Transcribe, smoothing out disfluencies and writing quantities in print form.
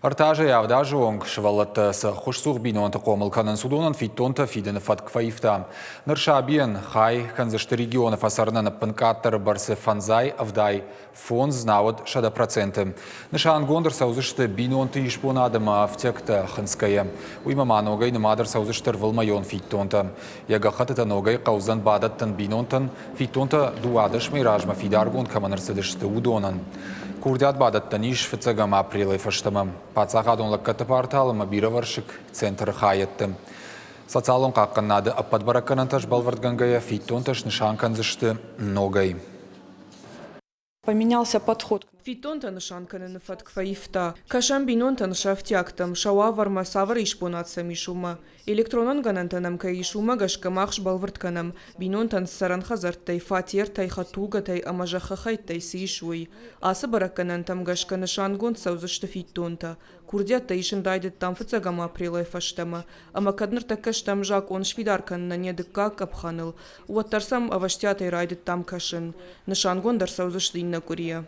Артажа явдажу онг швалаттасы хушсух бинонты комылканын судонын фиттонты фидіні фаткваифта. Ныршабиен хай канзышты регионы фасарнаны пынкаттыр барсы фанзай авдай фон знавод 60%. Нышан гондыр саузышты бинонты ишпонадыма автекта хынская. Уймама ногай нымадыр саузыштыр вылмайон фиттонты. Яга хатыта ногай қаузан бадаттын бинонтын фиттонты дуадыш мейражма фидаргон каманырсыдышты удонын. Курдят бадаттан иш фицагам апрелай фаштамам. Пацахадонлық каты порталыма бираваршык центр хайетті. Социалон қаққаннады аппадбараккананташ балвардгангая фиттонташ нышанканзышты ногай. Поменялся подход. Фитонта нышанканы фаткфаифта. Кашам бинонта нышафтяктам. Шауа варма савар ишпонатсам ишума. Электронон ганантанам ка ишума гашкамахш балвардканам. Бинонтан саран хазартай фатер тай хатуга тай амажахахай тай сишуй. Асы баракканантам гашка нышангон саузышты фитонта. Курдят ишин дайдет там фицагам апрелай фаштама. Ама кадныр такаштам жак он швидаркан на недыка капханыл. Уаттарсам аваштятай райдет там кашин. Нышангон дар саузышты инна курия.